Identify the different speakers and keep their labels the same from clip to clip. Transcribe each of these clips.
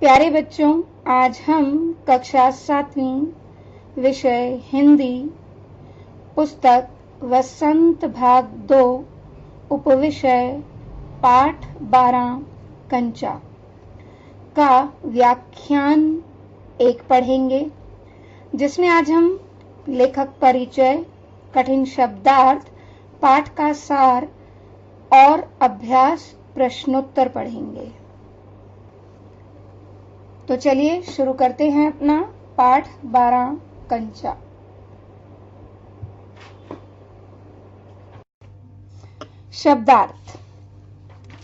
Speaker 1: प्यारे बच्चों, आज हम कक्षा 7वीं विषय हिंदी पुस्तक वसंत भाग 2 उपविषय पाठ 12 कंचा का व्याख्यान 1 पढ़ेंगे, जिसमें आज हम लेखक परिचय, कठिन शब्दार्थ, पाठ का सार और अभ्यास प्रश्नोत्तर पढ़ेंगे। तो चलिए शुरू करते हैं अपना पाठ 12 कंचा। शब्दार्थ।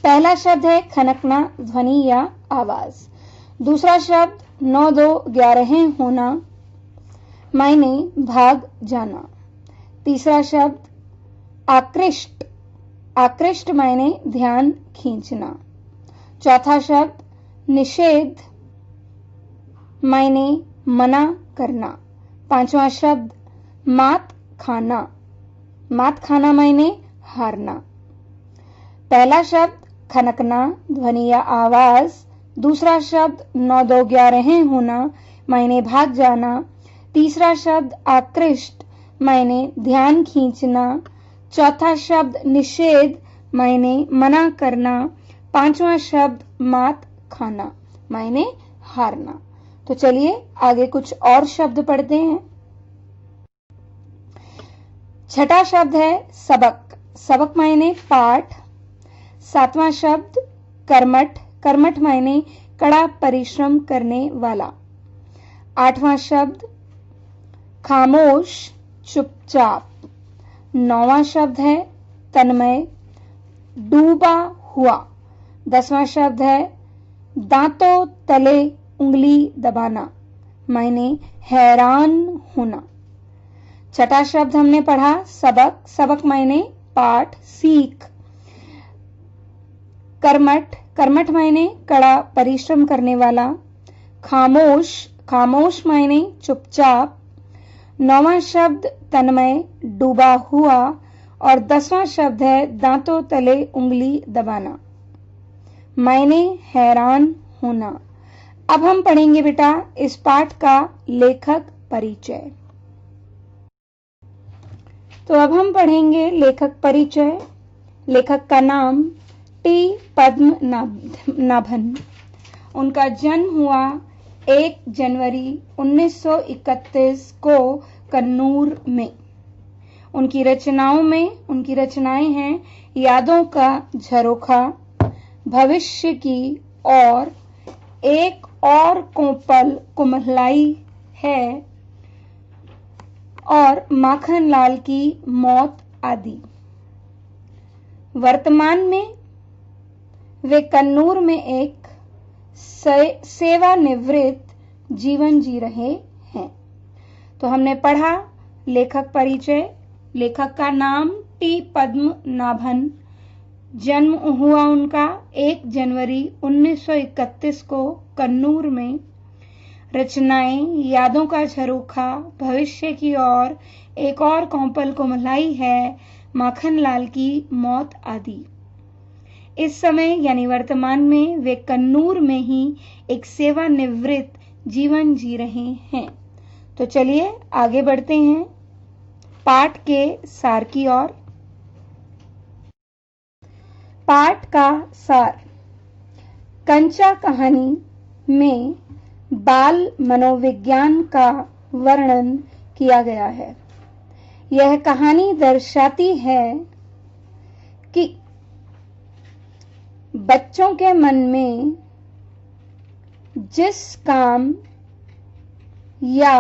Speaker 1: पहला शब्द है खनकना, ध्वनि या आवाज। दूसरा शब्द 9 2 11 होना, मायने भाग जाना। तीसरा शब्द आकृष्ट, आकृष्ट मायने ध्यान खींचना। चौथा शब्द निषेध, मायने मना करना। पांचवा शब्द मात खाना, मात खाना मायने हारना। पहला शब्द खनकना, ध्वनि या आवाज। दूसरा शब्द 9 2 11 होना, मायने भाग जाना। तीसरा शब्द आकृष्ट, मायने ध्यान खींचना। चौथा शब्द निषेध, मायने मना करना। पांचवा शब्द मात खाना, मायने हारना। तो चलिए आगे कुछ और शब्द पढ़ते हैं। छठा शब्द है सबक, सबक मायने पाठ। सातवां शब्द कर्मठ, कर्मठ मायने कड़ा परिश्रम करने वाला। आठवां शब्द खामोश, चुपचाप। नौवां शब्द है तन्मय, डूबा हुआ। 10वां शब्द है दांतों तले उंगली दबाना, मायने हैरान होना। छठा शब्द हमने पढ़ा सबक, सबक मायने पाठ, सीख। कर्मठ, कर्मठ मायने कड़ा परिश्रम करने वाला। खामोश, खामोश मायने चुपचाप। नौवां शब्द तन्मय, डूबा हुआ। और 10वां शब्द है दांतों तले उंगली दबाना, मायने हैरान होना। अब हम पढ़ेंगे बेटा इस पाठ का लेखक परिचय। तो अब हम पढ़ेंगे लेखक परिचय। लेखक का नाम टी पद्मनाभन। उनका जन्म हुआ 1 जनवरी 1931 को कन्नूर में। उनकी रचनाएं हैं यादों का झरोखा, भविष्य की और एक और कोपल कुम्हलाई है और माखनलाल की मौत आदि। वर्तमान में वे कन्नूर में एक सेवानिवृत्त जीवन जी रहे हैं। तो हमने पढ़ा लेखक परिचय। लेखक का नाम टी पद्मनाभन। जन्म हुआ उनका 1 जनवरी 1931 को कन्नूर में। रचनाएं यादों का झरोखा, भविष्य की और एक और कोपल कुम्हलाई है, माखनलाल की मौत आदि। इस समय यानी वर्तमान में वे कन्नूर में ही एक सेवानिवृत्त जीवन जी रहे हैं। तो चलिए आगे बढ़ते हैं पाठ के सार की ओर। पाठ का सार। कंचा कहानी में बाल मनोविज्ञान का वर्णन किया गया है। यह कहानी दर्शाती है कि बच्चों के मन में जिस काम या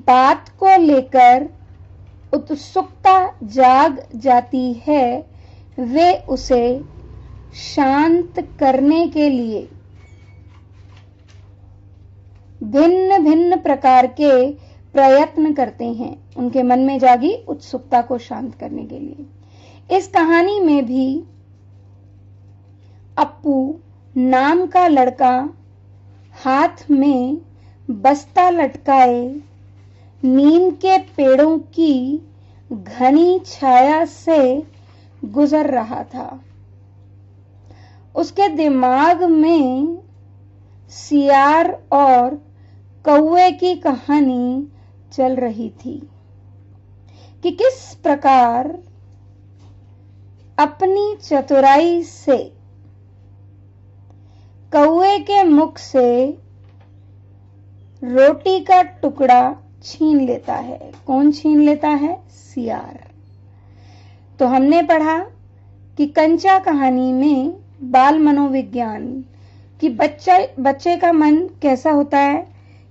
Speaker 1: बात को लेकर उत्सुकता जाग जाती है, वे उसे शांत करने के लिए भिन्न भिन्न प्रकार के प्रयत्न करते हैं। उनके मन में जागी उत्सुकता को शांत करने के लिए। इस कहानी में भी अप्पू नाम का लड़का हाथ में बस्ता लटकाए नीम के पेड़ों की घनी छाया से गुजर रहा था। उसके दिमाग में सियार और कौवे की कहानी चल रही थी कि किस प्रकार अपनी चतुराई से कौवे के मुख से रोटी का टुकड़ा छीन लेता है। कौन छीन लेता है? सियार। तो हमने पढ़ा कि कंचा कहानी में बाल मनोविज्ञान कि बच्चे का मन कैसा होता है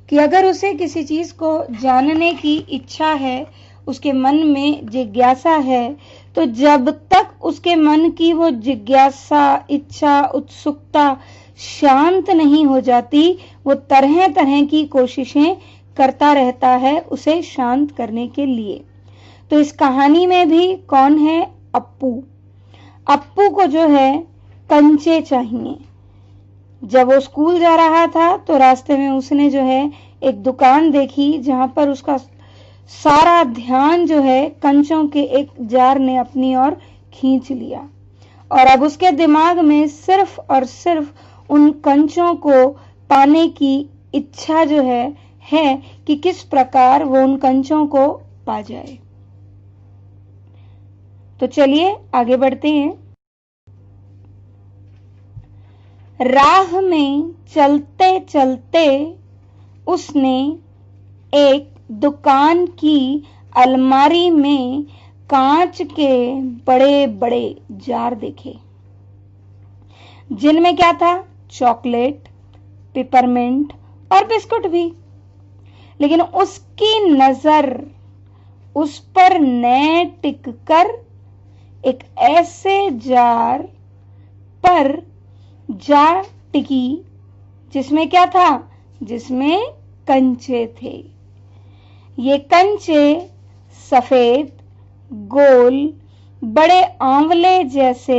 Speaker 1: कि अगर उसे किसी चीज को जानने की इच्छा है, उसके मन में जिज्ञासा है, तो जब तक उसके मन की वो जिज्ञासा, इच्छा, उत्सुकता शांत नहीं हो जाती, वो तरह तरह की कोशिशें करता रहता है उसे शांत करने के लिए। तो इस कहानी में भी कौन है? अप्पू। अप्पू को जो है कंचे चाहिए। जब वो स्कूल जा रहा था तो रास्ते में उसने जो है एक दुकान देखी जहां पर उसका सारा ध्यान जो है कंचों के एक जार ने अपनी ओर खींच लिया, और अब उसके दिमाग में सिर्फ और सिर्फ उन कंचों को पाने की इच्छा जो है कि किस प्रकार वो उन कंचों को पा जाए। तो चलिए आगे बढ़ते हैं। राह में चलते चलते उसने एक दुकान की अलमारी में कांच के बड़े बड़े जार देखे, जिनमें क्या था? चॉकलेट, पिपरमिंट और बिस्कुट भी। लेकिन उसकी नजर उस पर न टिक कर एक ऐसे जार पर जा टिकी जिसमें क्या था? जिसमें कंचे थे। ये कंचे सफेद, गोल, बड़े आंवले जैसे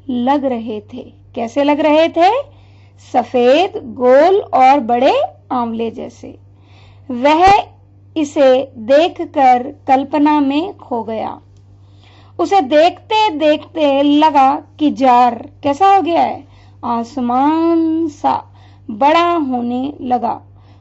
Speaker 1: लग रहे थे। कैसे लग रहे थे? सफेद, गोल और बड़े आंवले जैसे। वह इसे देखकर कल्पना में खो गया। उसे देखते देखते लगा कि जार कैसा हो गया है? आसमान सा बड़ा होने लगा,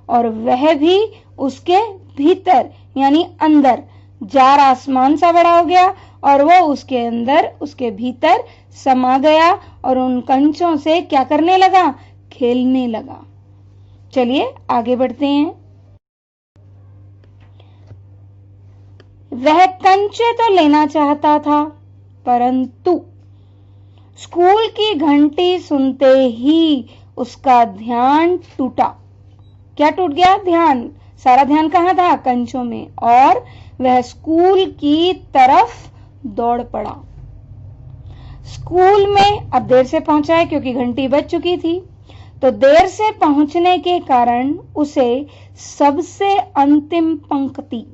Speaker 1: और वह भी उसके भीतर यानी अंदर। जार आसमान सा बड़ा हो गया और वो उसके अंदर, उसके भीतर समा गया और उन कंचों से क्या करने लगा? खेलने लगा। चलिए आगे बढ़ते हैं। वह कंचे तो लेना चाहता था, परंतु स्कूल की घंटी सुनते ही उसका ध्यान टूटा। क्या टूट गया? ध्यान। सारा ध्यान कहाँ था? कंचों में। और वह स्कूल की तरफ दौड़ पड़ा। स्कूल में अब देर से पहुंचा है क्योंकि घंटी बज चुकी थी। तो देर से पहुंचने के कारण उसे सबसे अंतिम पंक्ति,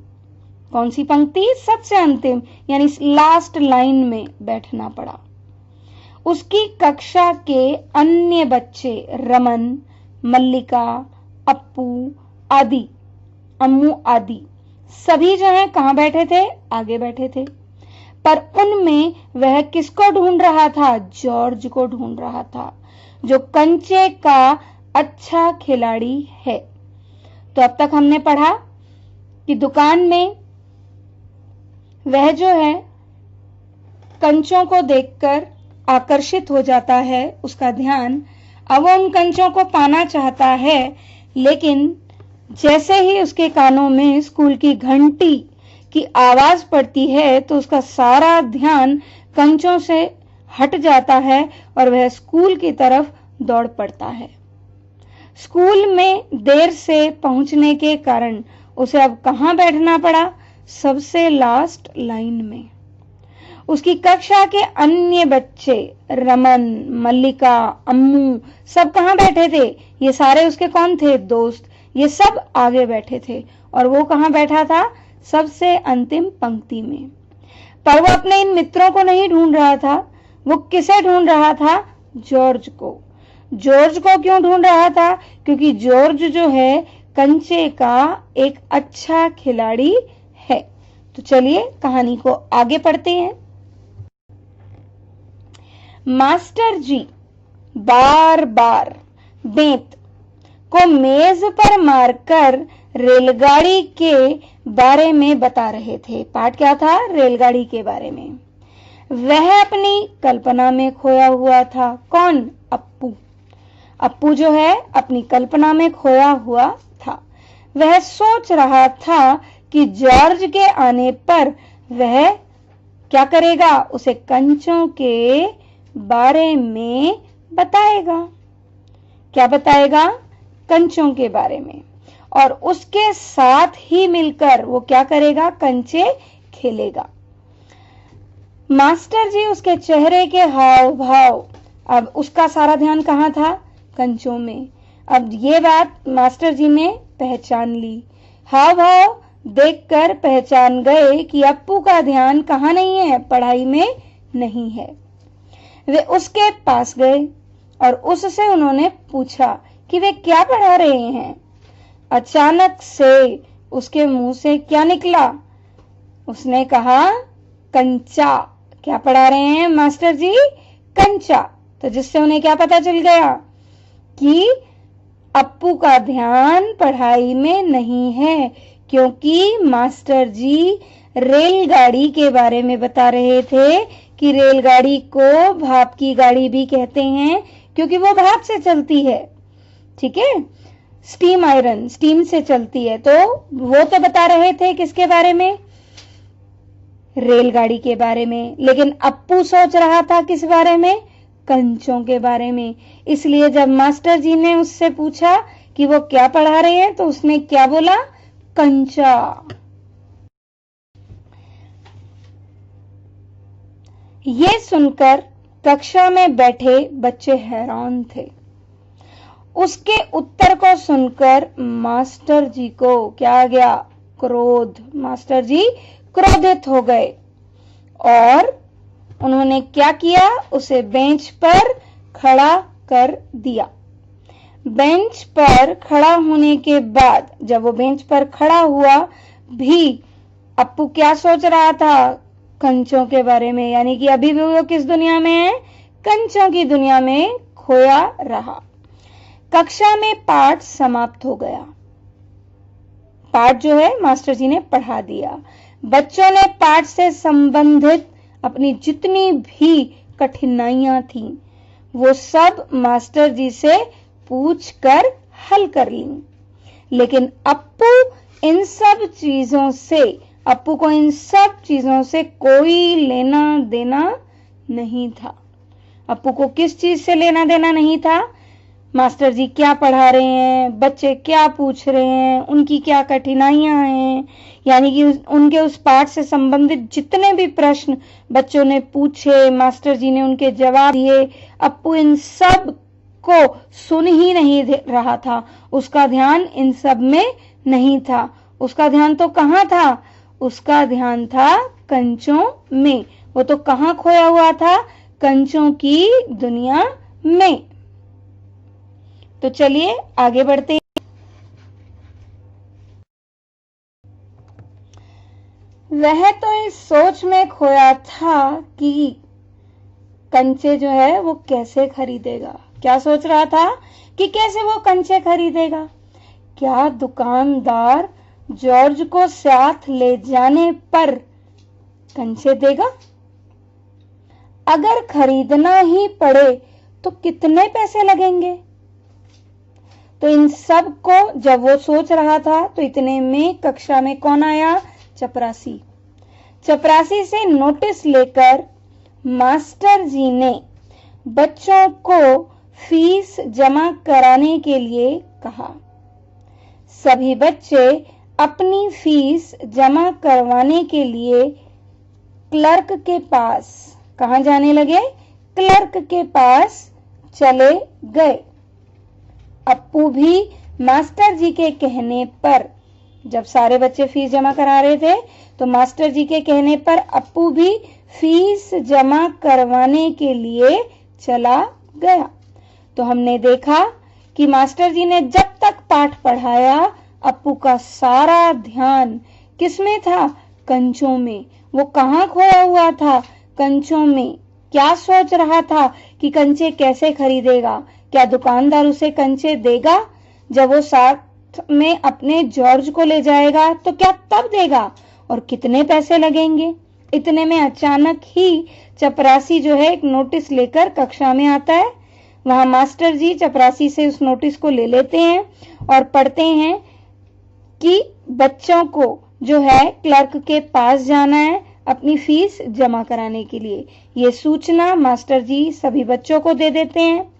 Speaker 1: कौन सी पंक्ति? सबसे अंतिम यानी लास्ट लाइन में बैठना पड़ा। उसकी कक्षा के अन्य बच्चे रमन, मल्लिका, अप्पू आदि, अम्मू आदि सभी जो है कहां बैठे थे? आगे बैठे थे। पर उनमें वह किसको ढूंढ रहा था? जॉर्ज को ढूंढ रहा था, जो कंचे का अच्छा खिलाड़ी है। तो अब तक हमने पढ़ा कि दुकान में वह जो है कंचों को देखकर आकर्षित हो जाता है, उसका ध्यान। अब वो उन कंचों को पाना चाहता है, लेकिन जैसे ही उसके कानों में स्कूल की घंटी की आवाज पड़ती है तो उसका सारा ध्यान कंचों से हट जाता है और वह स्कूल की तरफ दौड़ पड़ता है। स्कूल में देर से पहुंचने के कारण उसे अब कहां बैठना पड़ा? सबसे लास्ट लाइन में। उसकी कक्षा के अन्य बच्चे रमन, मल्लिका, अम्मू सब कहां बैठे थे? ये सारे उसके कौन थे? दोस्त। ये सब आगे बैठे थे और वो कहां बैठा था? सबसे अंतिम पंक्ति में। पर वो अपने इन मित्रों को नहीं ढूंढ रहा था, वो किसे ढूंढ रहा था? जॉर्ज को। जॉर्ज को क्यों ढूंढ रहा था? क्योंकि जॉर्ज जो है कंचे का एक अच्छा खिलाड़ी है। तो चलिए कहानी को आगे पढ़ते हैं। मास्टर जी बार बार बेंत को मेज पर मारकर रेलगाड़ी के बारे में बता रहे थे। पाठ क्या था? रेलगाड़ी के बारे में। वह अपनी कल्पना में खोया हुआ था। कौन? अप्पू। अप्पू जो है अपनी कल्पना में खोया हुआ था। वह सोच रहा था कि जॉर्ज के आने पर वह क्या करेगा? उसे कंचों के बारे में बताएगा। क्या बताएगा? कंचों के बारे में। और उसके साथ ही मिलकर वो क्या करेगा? कंचे खेलेगा। मास्टर जी उसके चेहरे के हाव भाव, अब उसका सारा ध्यान कहाँ था? कंचों में। अब ये बात मास्टर जी ने पहचान ली। हाव भाव देखकर पहचान गए कि अप्पू का ध्यान कहाँ नहीं है? पढ़ाई में नहीं है। वे उसके पास गए और उससे उन्होंने पूछा कि वे क्या पढ़ा रहे हैं। अचानक से उसके मुंह से क्या निकला? उसने कहा कंचा। क्या पढ़ा रहे हैं मास्टर जी? कंचा। तो जिससे उन्हें क्या पता चल गया कि अप्पू का ध्यान पढ़ाई में नहीं है, क्योंकि मास्टर जी रेलगाड़ी के बारे में बता रहे थे कि रेलगाड़ी को भाप की गाड़ी भी कहते हैं, क्योंकि वो भाप से चलती है। ठीक है, स्टीम आयरन, स्टीम से चलती है। तो वो तो बता रहे थे किसके बारे में? रेलगाड़ी के बारे में। लेकिन अप्पू सोच रहा था किस बारे में? कंचों के बारे में। इसलिए जब मास्टर जी ने उससे पूछा कि वो क्या पढ़ा रहे हैं, तो उसने क्या बोला? कंचा। ये सुनकर कक्षा में बैठे बच्चे हैरान थे। उसके उत्तर को सुनकर मास्टर जी को क्या आ गया? क्रोध। मास्टर जी क्रोधित हो गए और उन्होंने क्या किया? उसे बेंच पर खड़ा कर दिया। बेंच पर खड़ा होने के बाद जब वो बेंच पर खड़ा हुआ भी अप्पू क्या सोच रहा था? कंचों के बारे में। यानी कि अभी भी वो किस दुनिया में है? कंचों की दुनिया में खोया रहा। कक्षा में पाठ समाप्त हो गया। पाठ जो है मास्टर जी ने पढ़ा दिया। बच्चों ने पाठ से संबंधित अपनी जितनी भी कठिनाइयां थीं, वो सब मास्टर जी से पूछकर हल कर ली। लेकिन अप्पू को इन सब चीजों से कोई लेना देना नहीं था। अप्पू को किस चीज से लेना देना नहीं था? मास्टर जी क्या पढ़ा रहे हैं, बच्चे क्या पूछ रहे हैं, उनकी क्या कठिनाइयां हैं, यानी कि उनके उस पाठ से संबंधित जितने भी प्रश्न बच्चों ने पूछे, मास्टर जी ने उनके जवाब दिए। अप्पू इन सब को सुन ही नहीं रहा था। उसका ध्यान इन सब में नहीं था। उसका ध्यान तो कहाँ था? उसका ध्यान था कंचों में। वो तो कहाँ खोया हुआ था? कंचों की दुनिया में। तो चलिए आगे बढ़ते हैं। वह तो इस सोच में खोया था कि कंचे जो है वो कैसे खरीदेगा। क्या सोच रहा था? कि कैसे वो कंचे खरीदेगा। क्या दुकानदार जॉर्ज को साथ ले जाने पर कंचे देगा? अगर खरीदना ही पड़े तो कितने पैसे लगेंगे? तो इन सब को जब वो सोच रहा था तो इतने में कक्षा में कौन आया? चपरासी। चपरासी से नोटिस लेकर मास्टर जी ने बच्चों को फीस जमा कराने के लिए कहा। सभी बच्चे अपनी फीस जमा करवाने के लिए क्लर्क के पास, कहां जाने लगे? क्लर्क के पास चले गए। अप्पू भी मास्टर जी के कहने पर, जब सारे बच्चे फीस जमा करा रहे थे तो मास्टर जी के कहने पर अप्पू भी फीस जमा करवाने के लिए चला गया। तो हमने देखा कि मास्टर जी ने जब तक पाठ पढ़ाया अप्पू का सारा ध्यान किसमें था? कंचों में। वो कहाँ खोया हुआ था? कंचों में। क्या सोच रहा था कि कंचे कैसे खरीदेगा? क्या दुकानदार उसे कंचे देगा? जब वो साथ में अपने जॉर्ज को ले जाएगा तो क्या तब देगा और कितने पैसे लगेंगे। इतने में अचानक ही चपरासी जो है एक नोटिस लेकर कक्षा में आता है। वहां मास्टर जी चपरासी से उस नोटिस को ले लेते हैं और पढ़ते हैं कि बच्चों को जो है क्लर्क के पास जाना है अपनी फीस जमा कराने के लिए। ये सूचना मास्टर जी सभी बच्चों को दे देते हैं।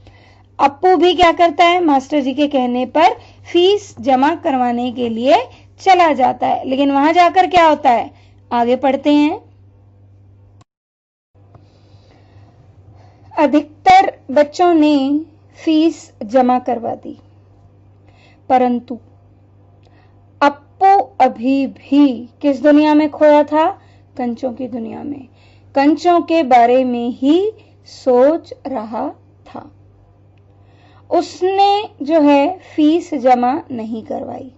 Speaker 1: अप्पू भी क्या करता है, मास्टर जी के कहने पर फीस जमा करवाने के लिए चला जाता है। लेकिन वहां जाकर क्या होता है, आगे पढ़ते हैं। अधिकतर बच्चों ने फीस जमा करवा दी, परंतु अप्पू अभी भी किस दुनिया में खोया था, कंचों की दुनिया में। कंचों के बारे में ही सोच रहा था। उसने जो है फीस जमा नहीं करवाई।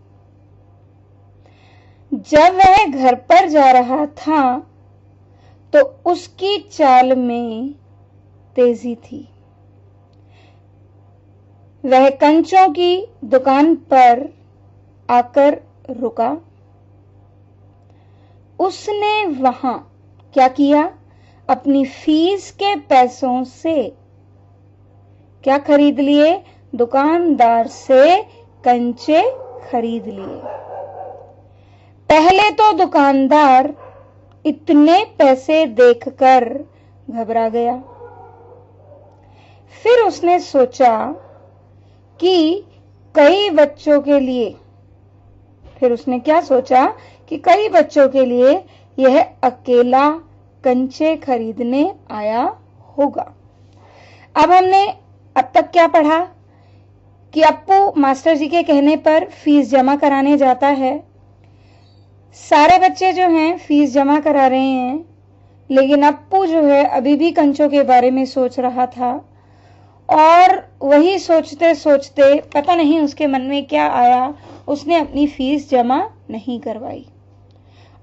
Speaker 1: जब वह घर पर जा रहा था तो उसकी चाल में तेजी थी। वह कंचों की दुकान पर आकर रुका। उसने वहां क्या किया, अपनी फीस के पैसों से क्या खरीद लिए, दुकानदार से कंचे खरीद लिए। पहले तो दुकानदार इतने पैसे देखकर घबरा गया। फिर उसने सोचा कि कई बच्चों के लिए, फिर उसने क्या सोचा कि कई बच्चों के लिए यह अकेला कंचे खरीदने आया होगा। अब हमने अब तक क्या पढ़ा कि अप्पू मास्टर जी के कहने पर फीस जमा कराने जाता है। सारे बच्चे जो हैं फीस जमा करा रहे हैं, लेकिन अप्पू जो है अभी भी कंचों के बारे में सोच रहा था। और वही सोचते सोचते पता नहीं उसके मन में क्या आया, उसने अपनी फीस जमा नहीं करवाई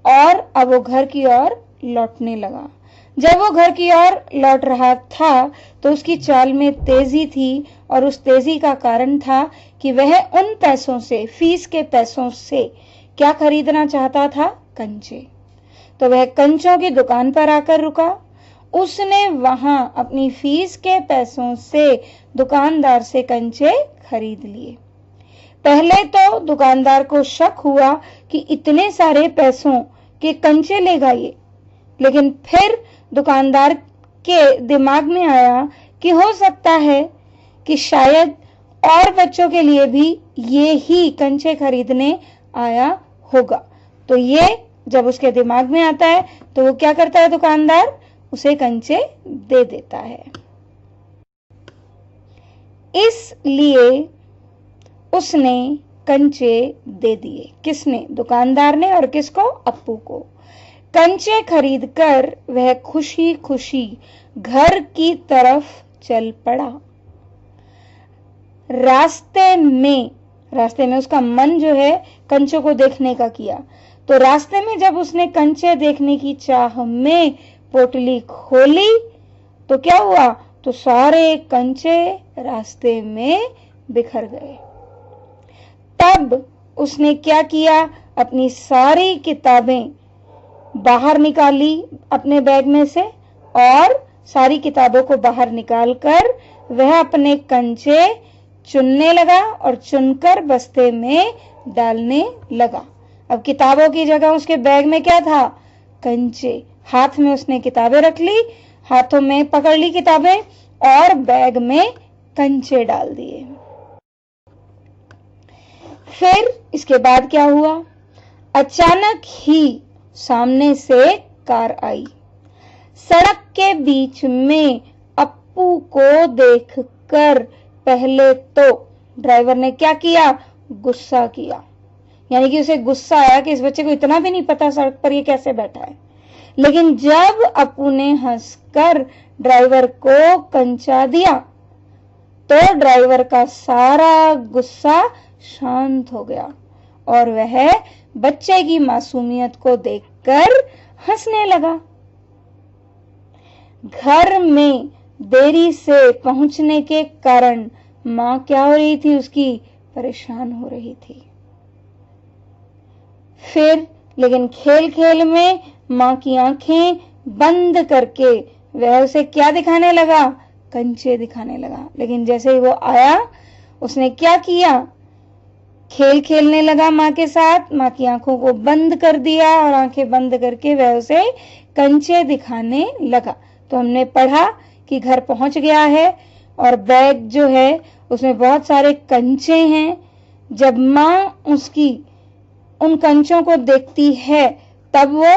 Speaker 1: और अब वो घर की ओर लौटने लगा। जब वो घर की ओर लौट रहा था तो उसकी चाल में तेजी थी और उस तेजी का कारण था कि वह उन पैसों से, फीस के पैसों से क्या खरीदना चाहता था, कंचे। तो वह कंचों की दुकान पर आकर रुका। उसने वहां अपनी फीस के पैसों से दुकानदार से कंचे खरीद लिए। पहले तो दुकानदार को शक हुआ कि इतने सारे पैसों के कंचे लेगा ये, लेकिन फिर दुकानदार के दिमाग में आया कि हो सकता है कि शायद और बच्चों के लिए भी ये ही कंचे खरीदने आया होगा। तो ये जब उसके दिमाग में आता है तो वो क्या करता है, दुकानदार उसे कंचे दे देता है। इसलिए उसने कंचे दे दिए। किसने, दुकानदार ने। और किसको, अप्पू को। कंचे खरीदकर वह खुशी खुशी घर की तरफ चल पड़ा। रास्ते में उसका मन जो है कंचों को देखने का किया। तो रास्ते में जब उसने कंचे देखने की चाह में पोटली खोली तो क्या हुआ, तो सारे कंचे रास्ते में बिखर गए। तब उसने क्या किया, अपनी सारी किताबें बाहर निकाली अपने बैग में से और सारी किताबों को बाहर निकालकर वह अपने कंचे चुनने लगा और चुनकर बस्ते में डालने लगा। अब किताबों की जगह उसके बैग में क्या था, कंचे। हाथ में उसने किताबें रख ली, हाथों में पकड़ ली किताबें और बैग में कंचे डाल दिए। फिर इसके बाद क्या हुआ, अचानक ही सामने से कार आई। सड़क के बीच में अप्पू को देखकर पहले तो ड्राइवर ने क्या किया, गुस्सा किया। यानी कि उसे गुस्सा आया कि इस बच्चे को इतना भी नहीं पता सड़क पर ये कैसे बैठा है। लेकिन जब अप्पू ने हंसकर ड्राइवर को कंचा दिया तो ड्राइवर का सारा गुस्सा शांत हो गया और वह बच्चे की मासूमियत को देखकर हंसने लगा। घर में देरी से पहुंचने के कारण मां क्या हो रही थी, उसकी परेशान हो रही थी। फिर लेकिन खेल खेल में मां की आंखें बंद करके वह उसे क्या दिखाने लगा? कंचे दिखाने लगा। लेकिन जैसे ही वो आया, उसने क्या किया? खेल खेलने लगा मां के साथ, मां की आंखों को बंद कर दिया और आंखें बंद करके वह उसे कंचे दिखाने लगा। तो हमने पढ़ा कि घर पहुंच गया है और बैग जो है उसमें बहुत सारे कंचे हैं। जब मां उसकी उन कंचों को देखती है तब वो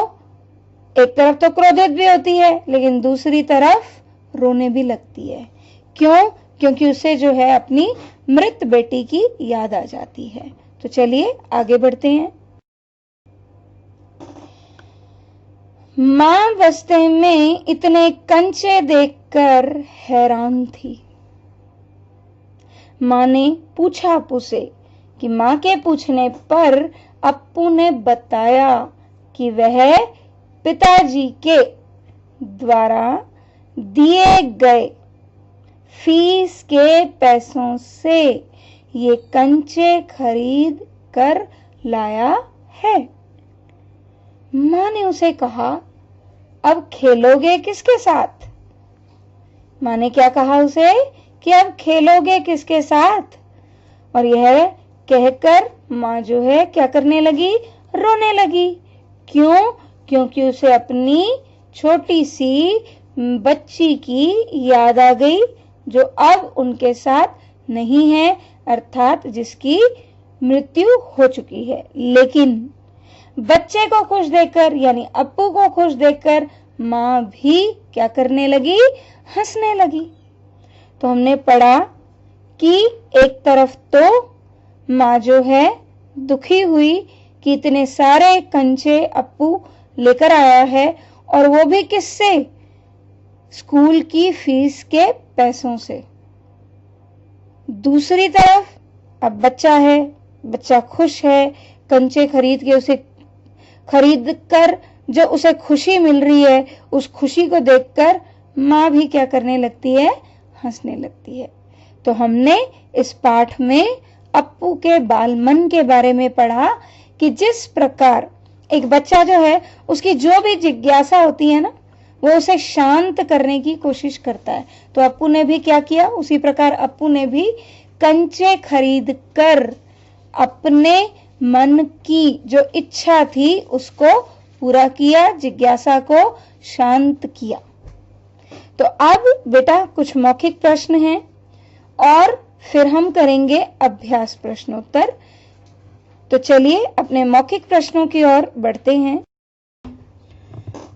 Speaker 1: एक तरफ तो क्रोधित भी होती है लेकिन दूसरी तरफ रोने भी लगती है। क्यों? क्योंकि उसे जो है अपनी मृत बेटी की याद आ जाती है। तो चलिए आगे बढ़ते हैं। मां बस्ते में इतने कंचे देखकर हैरान थी। मां ने पूछा अप्पू से कि मां के पूछने पर अप्पू ने बताया कि वह पिताजी के द्वारा दिए गए फीस के पैसों से ये कंचे खरीद कर लाया है। मां ने उसे कहा, अब खेलोगे किसके साथ? मां ने क्या कहा उसे कि अब खेलोगे किसके साथ? और यह कहकर मां जो है क्या करने लगी? रोने लगी। क्यों? क्योंकि उसे अपनी छोटी सी बच्ची की याद आ गई जो अब उनके साथ नहीं है, अर्थात जिसकी मृत्यु हो चुकी है। लेकिन बच्चे को खुश देखकर यानी अप्पू को खुश देखकर मां भी क्या करने लगी? हंसने लगी। तो हमने पढ़ा कि एक तरफ तो मां जो है दुखी हुई कि इतने सारे कंचे अप्पू लेकर आया है और वो भी किससे? स्कूल की फीस के पैसों से। दूसरी तरफ अब बच्चा है, बच्चा खुश है, कंचे खरीद कर जो उसे खुशी मिल रही है, उस खुशी को देखकर मां भी क्या करने लगती है? हंसने लगती है। तो हमने इस पाठ में अप्पू के बाल मन के बारे में पढ़ा कि जिस प्रकार एक बच्चा जो है उसकी जो भी जिज्ञासा होती है ना, वो उसे शांत करने की कोशिश करता है। तो अप्पू ने भी क्या किया? उसी प्रकार अप्पू ने भी कंचे खरीद कर अपने मन की जो इच्छा थी उसको पूरा किया, जिज्ञासा को शांत किया। तो अब बेटा कुछ मौखिक प्रश्न हैं और फिर हम करेंगे अभ्यास प्रश्नोत्तर। तो चलिए अपने मौखिक प्रश्नों की ओर बढ़ते हैं।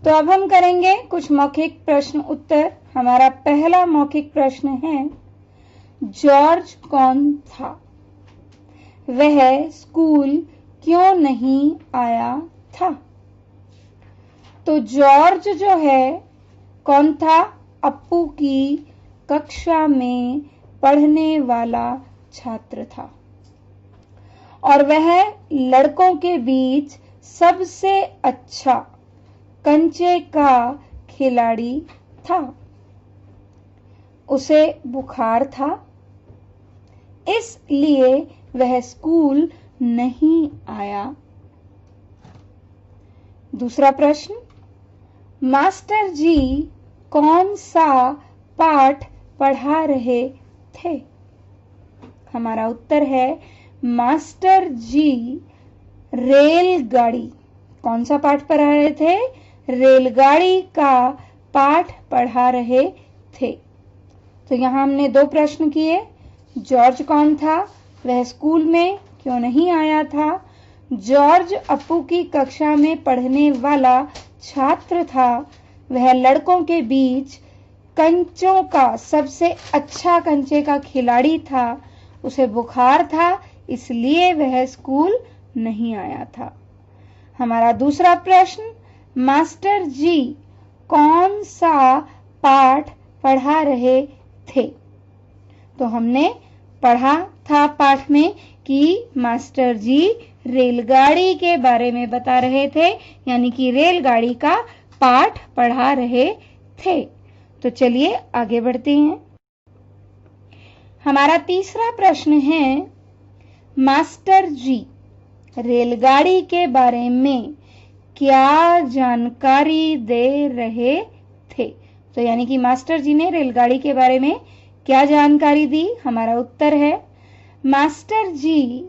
Speaker 1: तो अब हम करेंगे कुछ मौखिक प्रश्न उत्तर। हमारा पहला मौखिक प्रश्न है, जॉर्ज कौन था? वह स्कूल क्यों नहीं आया था? तो जॉर्ज जो है कौन था? अप्पू की कक्षा में पढ़ने वाला छात्र था और वह लड़कों के बीच सबसे अच्छा कंचे का खिलाड़ी था। उसे बुखार था, इसलिए वह स्कूल नहीं आया। दूसरा प्रश्न, मास्टर जी कौन सा पाठ पढ़ा रहे थे? हमारा उत्तर है मास्टर जी रेलगाड़ी। कौन सा पाठ पढ़ा रहे थे? रेलगाड़ी का पाठ पढ़ा रहे थे। तो यहां हमने दो प्रश्न किए। जॉर्ज कौन था? वह स्कूल में क्यों नहीं आया था? जॉर्ज अप्पू की कक्षा में पढ़ने वाला छात्र था। वह लड़कों के बीच कंचों का सबसे अच्छा कंचे का खिलाड़ी था। उसे बुखार था, इसलिए वह स्कूल नहीं आया था। हमारा दूसरा प्रश्न, मास्टर जी कौन सा पाठ पढ़ा रहे थे? तो हमने पढ़ा था पाठ में कि मास्टर जी रेलगाड़ी के बारे में बता रहे थे, यानी कि रेलगाड़ी का पाठ पढ़ा रहे थे। तो चलिए आगे बढ़ते हैं। हमारा तीसरा प्रश्न है, मास्टर जी रेलगाड़ी के बारे में क्या जानकारी दे रहे थे? तो यानी कि मास्टर जी ने रेलगाड़ी के बारे में क्या जानकारी दी? हमारा उत्तर है मास्टर जी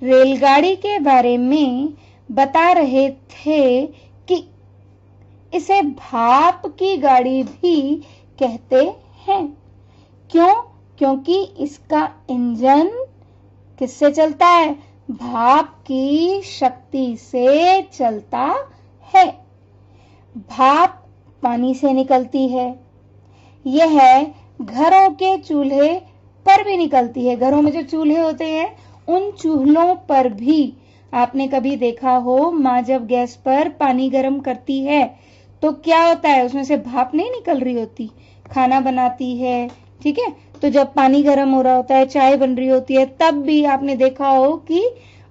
Speaker 1: रेलगाड़ी के बारे में बता रहे थे कि इसे भाप की गाड़ी भी कहते हैं। क्यों? क्योंकि इसका इंजन किससे चलता है? भाप की शक्ति से चलता है। भाप पानी से निकलती है। यह घरों के चूल्हे पर भी निकलती है। घरों में जो चूल्हे होते हैं उन चूल्हों पर भी आपने कभी देखा हो, माँ जब गैस पर पानी गर्म करती है तो क्या होता है, उसमें से भाप नहीं निकल रही होती, खाना बनाती है, ठीक है। तो जब पानी गर्म हो रहा होता है, चाय बन रही होती है, तब भी आपने देखा हो कि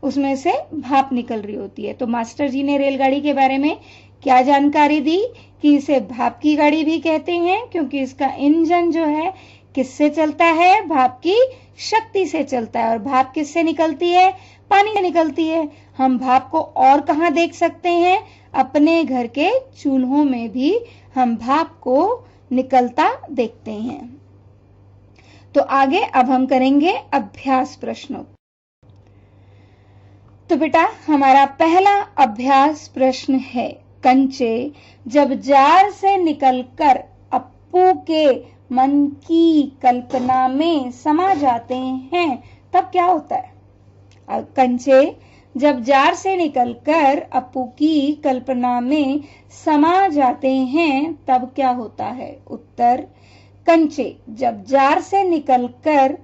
Speaker 1: उसमें से भाप निकल रही होती है। तो मास्टर जी ने रेलगाड़ी के बारे में क्या जानकारी दी कि इसे भाप की गाड़ी भी कहते हैं, क्योंकि इसका इंजन जो है किससे चलता है? भाप की शक्ति से चलता है। और भाप किससे निकलती है? पानी से निकलती है। हम भाप को और कहाँ देख सकते हैं? अपने घर के चूल्हों में भी हम भाप को निकलता देखते हैं। तो आगे अब हम करेंगे अभ्यास प्रश्नों। तो बेटा हमारा पहला अभ्यास प्रश्न है, कंचे जब जार से निकलकर अप्पू के मन की कल्पना में समा जाते हैं तब क्या होता है? कंचे जब जार से निकलकर अप्पू की कल्पना में समा जाते हैं तब क्या होता है? उत्तर, कंचे जब जार से निकलकर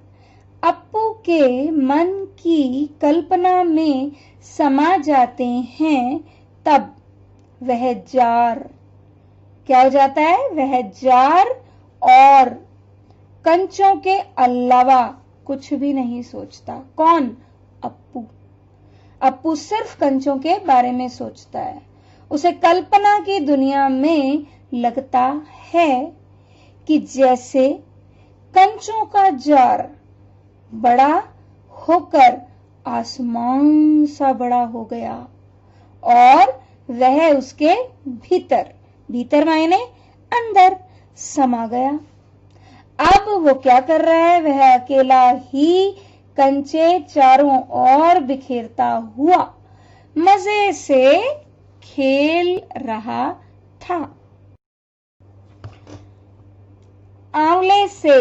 Speaker 1: अप्पू के मन की कल्पना में समा जाते हैं तब वह जार क्या हो जाता है? वह जार और कंचों के अलावा कुछ भी नहीं सोचता। कौन? अप्पू। अप्पू सिर्फ कंचों के बारे में सोचता है। उसे कल्पना की दुनिया में लगता है कि जैसे कंचों का जार बड़ा होकर आसमान सा बड़ा हो गया और वह उसके भीतर, भीतर मायने अंदर, समा गया। अब वो क्या कर रहा है? वह अकेला ही कंचे चारों ओर बिखेरता हुआ मजे से खेल रहा था। आंवले से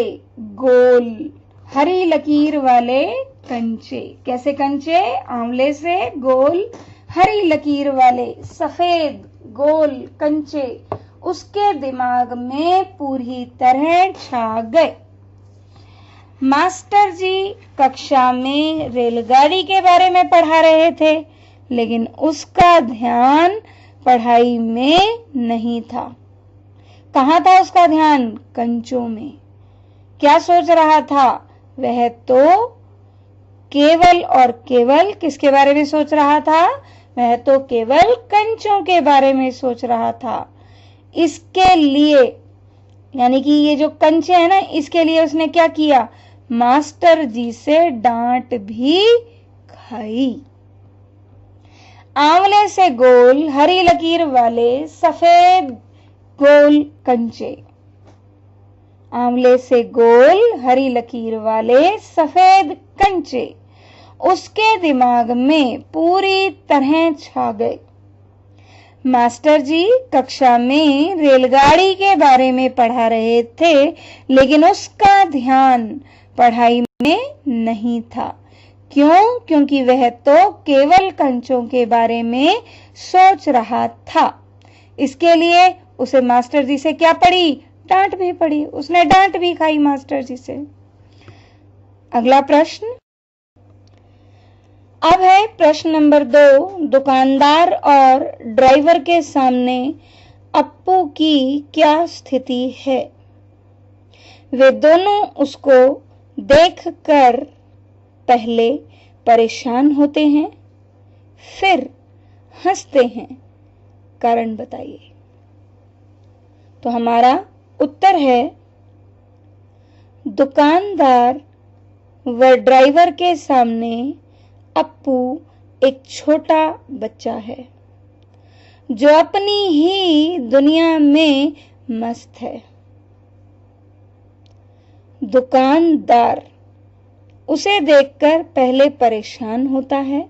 Speaker 1: गोल हरी लकीर वाले कंचे। कैसे कंचे? आंवले से गोल हरी लकीर वाले सफेद गोल कंचे उसके दिमाग में पूरी तरह छा गए। मास्टर जी कक्षा में रेलगाड़ी के बारे में पढ़ा रहे थे, लेकिन उसका ध्यान पढ़ाई में नहीं था। कहाँ था उसका ध्यान? कंचों में। क्या सोच रहा था? वह तो केवल और केवल किसके बारे में सोच रहा था? वह तो केवल कंचों के बारे में सोच रहा था। इसके लिए यानी कि ये जो कंचे है ना, इसके लिए उसने क्या किया? मास्टर जी से डांट भी खाई। आंवले से गोल हरी लकीर वाले सफेद गोल कंचे। आंवले से गोल हरी लकीर वाले सफेद कंचे उसके दिमाग में पूरी तरह छा गए। मास्टर जी कक्षा में रेलगाड़ी के बारे में पढ़ा रहे थे, लेकिन उसका ध्यान पढ़ाई में नहीं था। क्यों? क्योंकि वह तो केवल कंचों के बारे में सोच रहा था। इसके लिए उसे मास्टर जी से क्या पड़ी? डांट भी पड़ी। उसने डांट भी खाई मास्टर जी से। अगला प्रश्न अब है प्रश्न नंबर 2। दुकानदार और ड्राइवर के सामने अप्पू की क्या स्थिति है? वे दोनों उसको देखकर पहले परेशान होते हैं, फिर हंसते हैं। कारण बताइए। तो हमारा उत्तर है दुकानदार व ड्राइवर के सामने अप्पू एक छोटा बच्चा है जो अपनी ही दुनिया में मस्त है। दुकानदार उसे देखकर पहले परेशान होता है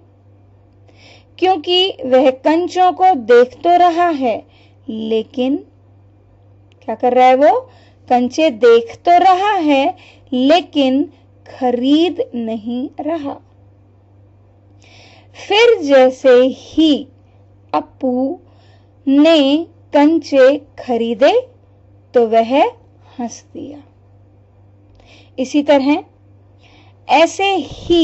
Speaker 1: क्योंकि वह कंचों को देख तो रहा है, लेकिन क्या कर रहा है? वो कंचे देख तो रहा है लेकिन खरीद नहीं रहा। फिर जैसे ही अप्पू ने कंचे खरीदे तो वह हंस दिया। इसी तरह ऐसे ही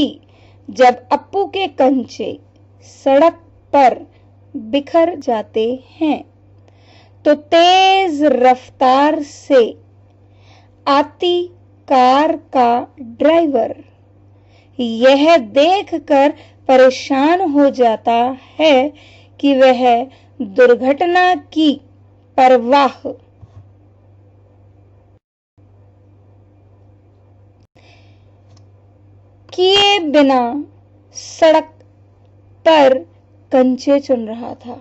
Speaker 1: जब अप्पू के कंचे सड़क पर बिखर जाते हैं तो तेज रफ्तार से आती कार का ड्राइवर यह देखकर परेशान हो जाता है कि वह दुर्घटना की परवाह किए बिना सड़क पर कंचे चुन रहा था।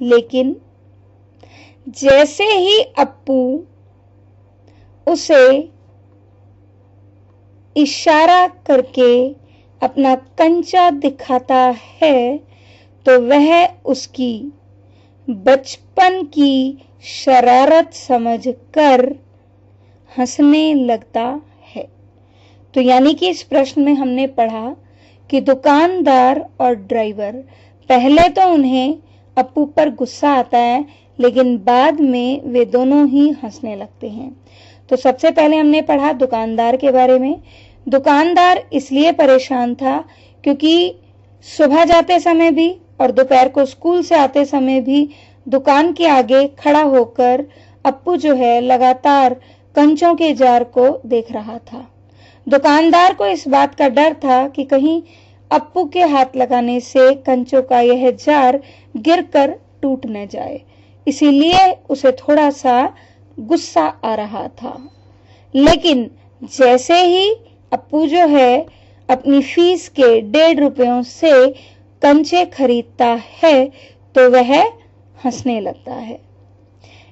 Speaker 1: लेकिन जैसे ही अप्पू उसे इशारा करके अपना कंचा दिखाता है तो वह उसकी बचपन की शरारत समझकर हंसने लगता है। तो यानी कि इस प्रश्न में हमने पढ़ा कि दुकानदार और ड्राइवर, पहले तो उन्हें अप्पू पर गुस्सा आता है लेकिन बाद में वे दोनों ही हंसने लगते हैं। तो सबसे पहले हमने पढ़ा दुकानदार के बारे में। दुकानदार इसलिए परेशान था क्योंकि सुबह जाते समय भी और दोपहर को स्कूल से आते समय भी दुकान के आगे खड़ा होकर अप्पू जो है लगातार कंचों के जार को देख रहा था। दुकानदार को इस बात का डर था कि कहीं अप्पू के हाथ लगाने से कंचों का यह जार गिरकर टूट न जाए, इसीलिए उसे थोड़ा सा गुस्सा आ रहा था। लेकिन जैसे ही अप्पू जो है अपनी फीस के 1.5 रुपयों से कंचे खरीदता है तो वह हंसने लगता है।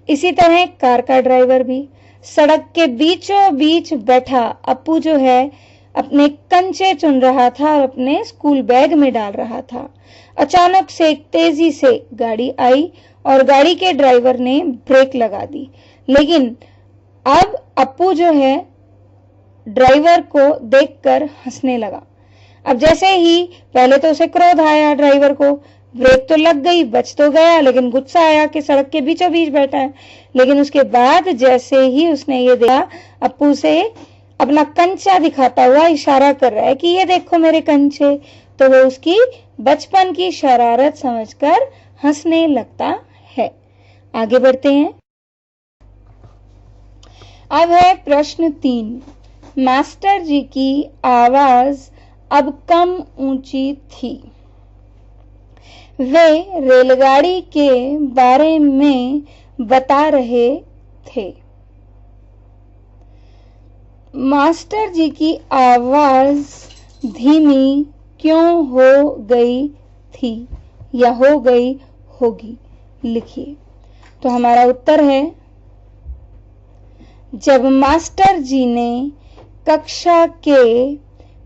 Speaker 1: इसी तरह कार का ड्राइवर भी सड़क के बीचों बीच बैठा अप्पू जो है अपने कंचे चुन रहा था और अपने स्कूल बैग में डाल रहा था। अचानक से एक तेजी से गाड़ी आई और गाड़ी के ड्राइवर ने ब्रेक लगा दी। लेकिन अब अप्पू जो है ड्राइवर को देखकर हंसने लगा। अब जैसे ही पहले तो उसे क्रोध आया, ड्राइवर को ब्रेक तो लग गई, बच तो गया, लेकिन गुस्सा आया कि सड़क के बीचों बीच बैठा है। लेकिन उसके बाद जैसे ही उसने ये देखा अप्पू से अपना कंचा दिखाता हुआ इशारा कर रहा है कि ये देखो मेरे कंचे, तो वो उसकी बचपन की शरारत समझकर हंसने लगता है। आगे बढ़ते हैं। अब है प्रश्न 3। मास्टर जी की आवाज अब कम ऊंची थी। वे रेलगाड़ी के बारे में बता रहे थे। मास्टर जी की आवाज धीमी क्यों हो गई थी या हो गई होगी? लिखिए। तो हमारा उत्तर है, जब मास्टर जी ने कक्षा के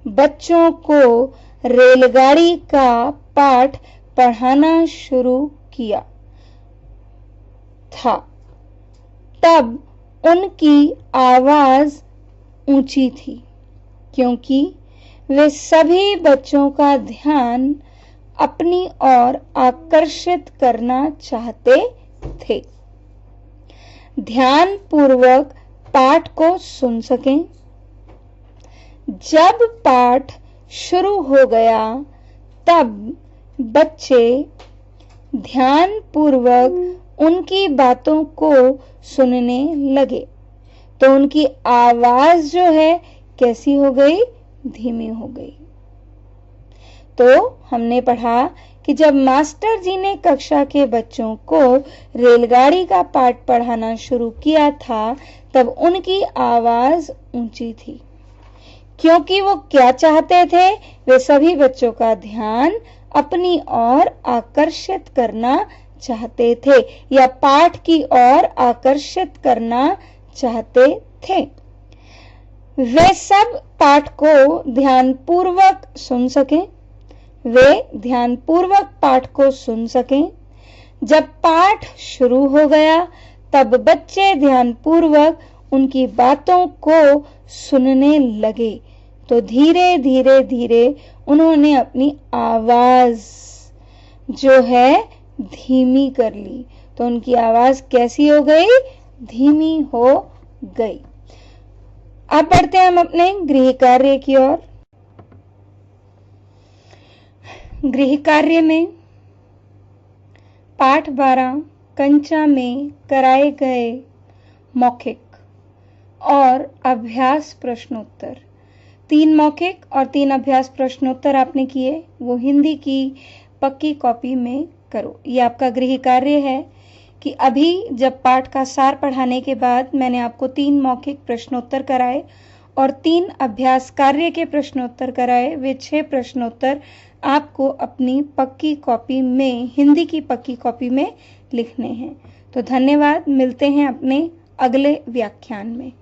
Speaker 1: बच्चों को रेलगाड़ी का पाठ पढ़ाना शुरू किया था, तब उनकी आवाज ऊंची थी क्योंकि वे सभी बच्चों का ध्यान अपनी ओर आकर्षित करना चाहते थे। ध्यान पूर्वक पाठ को सुन सकें। जब पाठ शुरू हो गया तब बच्चे ध्यान पूर्वक उनकी बातों को सुनने लगे तो उनकी आवाज जो है कैसी हो गई? धीमी हो गई। तो हमने पढ़ा कि जब मास्टर जी ने कक्षा के बच्चों को रेलगाड़ी का पाठ पढ़ाना शुरू किया था तब उनकी आवाज ऊंची थी क्योंकि वो क्या चाहते थे, वे सभी बच्चों का ध्यान अपनी ओर आकर्षित करना चाहते थे या पाठ की ओर आकर्षित करना चाहते थे। वे सब पाठ को ध्यानपूर्वक सुन सकें। वे ध्यानपूर्वक पाठ को सुन सकें। जब पाठ शुरू हो गया तब बच्चे ध्यानपूर्वक उनकी बातों को सुनने लगे। तो धीरे धीरे धीरे उन्होंने अपनी आवाज जो है धीमी कर ली। तो उनकी आवाज कैसी हो गई? धीमी हो गई। अब बढ़ते हैं हम अपने गृह कार्य की ओर। गृह कार्य में पाठ 12 कंचा में कराए गए मौखिक और अभ्यास प्रश्नोत्तर, 3 मौखिक और 3 अभ्यास प्रश्नोत्तर आपने किए, वो हिंदी की पक्की कॉपी में करो। ये आपका गृह कार्य है कि अभी जब पाठ का सार पढ़ाने के बाद मैंने आपको 3 मौखिक प्रश्नोत्तर कराए और 3 अभ्यास कार्य के प्रश्नोत्तर कराए। वे 6 प्रश्नोत्तर आपको अपनी पक्की कॉपी में, हिंदी की पक्की कॉपी में लिखने हैं। तो धन्यवाद, मिलते हैं अपने अगले व्याख्यान में।